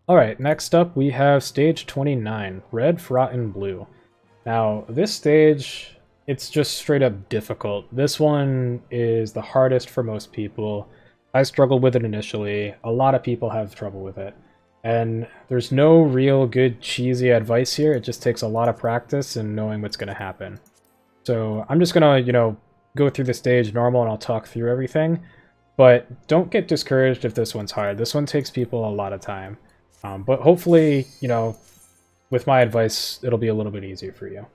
Alright, next up we have stage 29, Red, Fraught, and Blue. Now, this stage, it's just straight up difficult. This one is the hardest for most people. I struggled with it initially. A lot of people have trouble with it. And there's no real good cheesy advice here. It just takes a lot of practice and knowing what's going to happen. So I'm just going to, go through the stage normal and I'll talk through everything. But don't get discouraged if this one's hard. This one takes people a lot of time. But hopefully, with my advice, it'll be a little bit easier for you.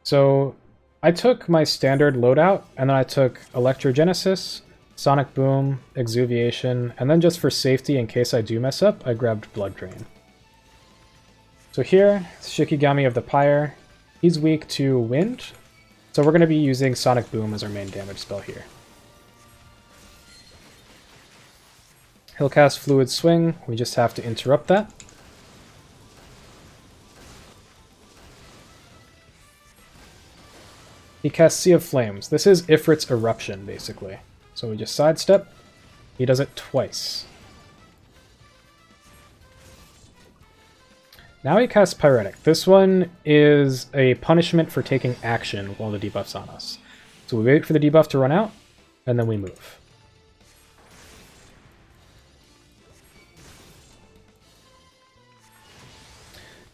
So I took my standard loadout, and then I took Electrogenesis, Sonic Boom, Exuviation, and then just for safety, in case I do mess up, I grabbed Blood Drain. So here, Shikigami of the Pyre. He's weak to Wind, so we're going to be using Sonic Boom as our main damage spell here. He'll cast Fluid Swing, we just have to interrupt that. He casts Sea of Flames. This is Ifrit's Eruption, basically. So we just sidestep. He does it twice. Now he casts Pyretic. This one is a punishment for taking action while the debuff's on us. So we wait for the debuff to run out, and then we move.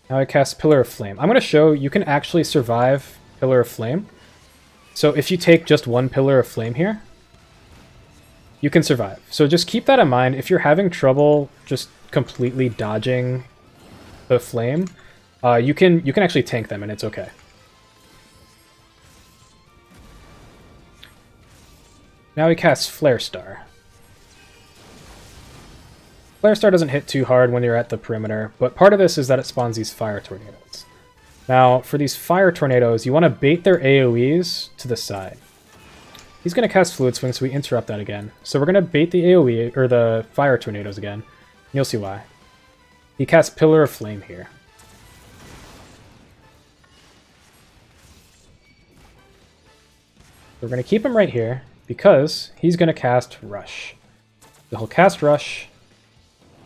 Now I cast Pillar of Flame. I'm going to show you can actually survive Pillar of Flame. So if you take just one Pillar of Flame here, you can survive. So just keep that in mind. If you're having trouble just completely dodging the flame, you can actually tank them and it's okay. Now he casts Flare Star. Flare Star doesn't hit too hard when you're at the perimeter, but part of this is that it spawns these fire tornadoes. Now, for these fire tornadoes, you want to bait their AoEs to the side. He's going to cast Fluid Swing, so we interrupt that again. So we're going to bait the AoE, or the fire tornadoes again. You'll see why. He casts Pillar of Flame here. We're going to keep him right here, because he's going to cast Rush. So he'll cast Rush.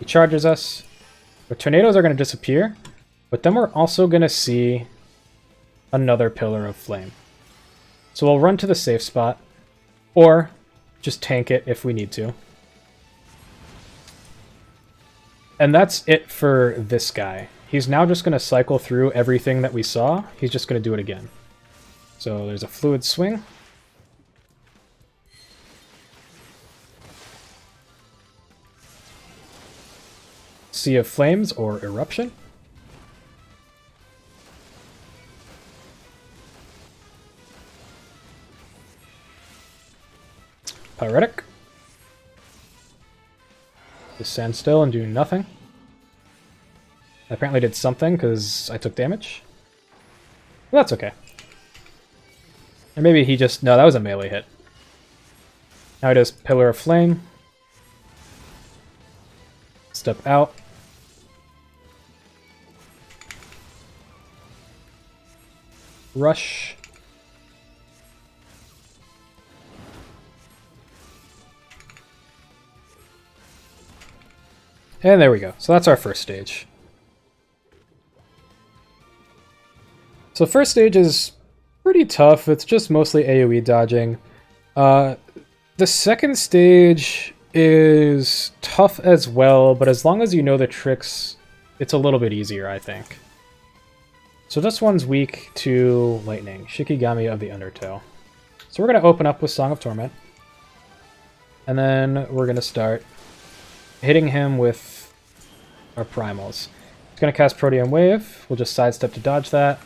He charges us. The tornadoes are going to disappear, but then we're also going to see another Pillar of Flame. So we'll run to the safe spot, or just tank it if we need to. And that's it for this guy. He's now just going to cycle through everything that we saw. He's just going to do it again. So there's a Fluid Swing. Sea of Flames or Eruption. Pyretic. Just stand still and do nothing. I apparently did something because I took damage. Well, that's okay. Or maybe he just... No, that was a melee hit. Now he does Pillar of Flame. Step out. Rush. And there we go. So that's our first stage. So first stage is pretty tough. It's just mostly AoE dodging. The second stage is tough as well, but as long as you know the tricks, it's a little bit easier, I think. So this one's weak to Lightning, Shikigami of the Undertow. So we're going to open up with Song of Torment. And then we're going to start hitting him with our primals. He's going to cast Protean Wave. We'll just sidestep to dodge that.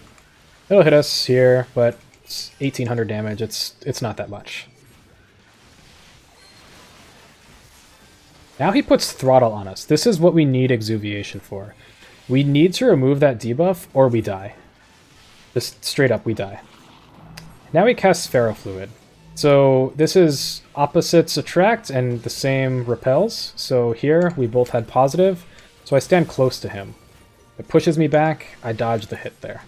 It'll hit us here, but it's 1800 damage. It's not that much. Now he puts Throttle on us. This is what we need Exuviation for. We need to remove that debuff or we die. Just straight up, we die. Now he casts Ferrofluid. So this is opposites attract and the same repels. So here we both had positive. So I stand close to him. It pushes me back. I dodge the hit there.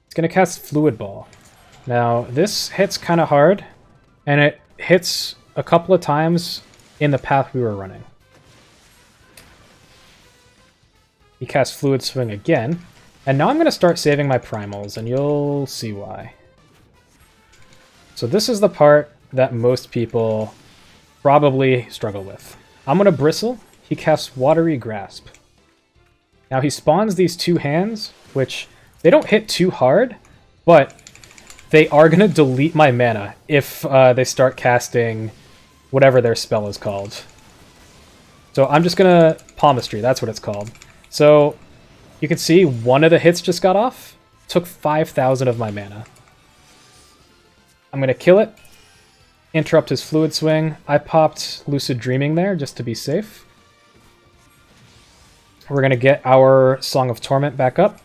It's going to cast Fluid Ball. Now this hits kind of hard. And it hits a couple of times in the path we were running. He casts Fluid Swing again, and now I'm going to start saving my primals, and you'll see why. So this is the part that most people probably struggle with. I'm going to Bristle. He casts Watery Grasp. Now he spawns these two hands, which they don't hit too hard, but they are going to delete my mana if they start casting whatever their spell is called. So I'm just going to Palmistry, that's what it's called. So you can see one of the hits just got off, took 5,000 of my mana. I'm going to kill it, interrupt his Fluid Swing. I popped Lucid Dreaming there just to be safe. We're going to get our Song of Torment back up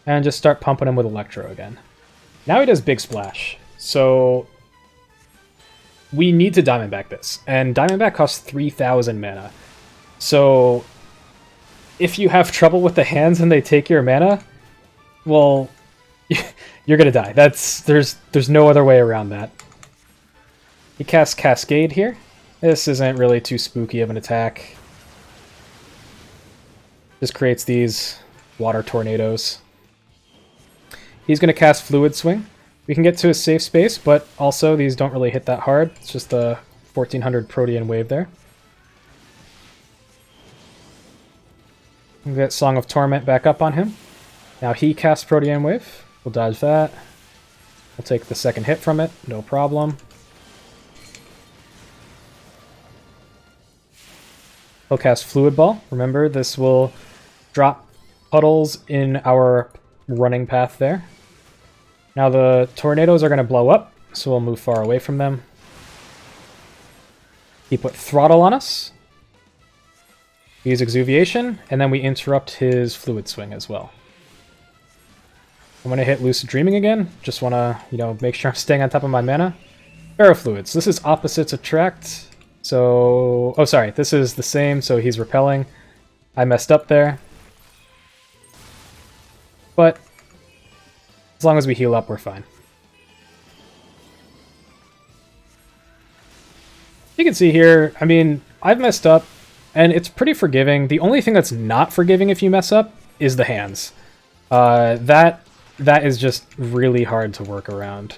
and just start pumping him with Electro again. Now he does Big Splash, so we need to Diamondback this, and Diamondback costs 3,000 mana. So if you have trouble with the hands and they take your mana, well, you're gonna die. There's no other way around that. He casts Cascade here. This isn't really too spooky of an attack. Just creates these water tornadoes. He's going to cast Fluid Swing. We can get to a safe space, but also these don't really hit that hard. It's just the 1400 Protean wave there. We'll get Song of Torment back up on him. Now he casts Protean wave. We'll dodge that. We'll take the second hit from it, no problem. He'll cast Fluid Ball. Remember, this will drop puddles in our running path there. Now the tornadoes are going to blow up, so we'll move far away from them. He put Throttle on us. We use Exuviation, and then we interrupt his Fluid Swing as well. I'm going to hit Lucid Dreaming again. Just want to, make sure I'm staying on top of my mana. Ferrofluids. This is Opposites Attract. So... Oh, sorry. This is the same, so he's repelling. I messed up there. But as long as we heal up, we're fine. You can see here, I mean, I've messed up, and it's pretty forgiving. The only thing that's not forgiving if you mess up is the hands. That is just really hard to work around.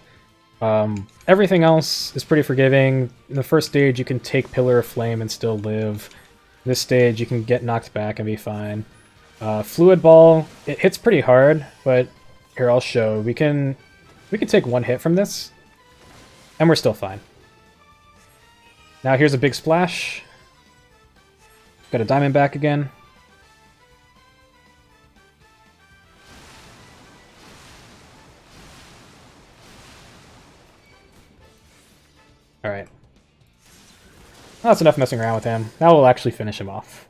Everything else is pretty forgiving. In the first stage, you can take Pillar of Flame and still live. This stage, you can get knocked back and be fine. Fluid Ball, it hits pretty hard, but here, I'll show. We can take one hit from this, and we're still fine. Now here's a Big Splash. Got a Diamondback again. Alright. That's enough messing around with him. Now we'll actually finish him off.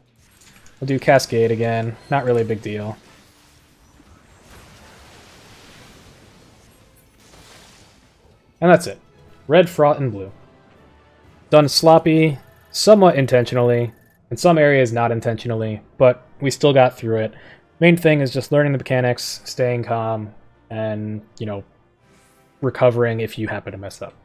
We'll do Cascade again. Not really a big deal. And that's it. Red, Fraught, and blue. Done sloppy, somewhat intentionally, in some areas not intentionally, but we still got through it. Main thing is just learning the mechanics, staying calm, and, recovering if you happen to mess up.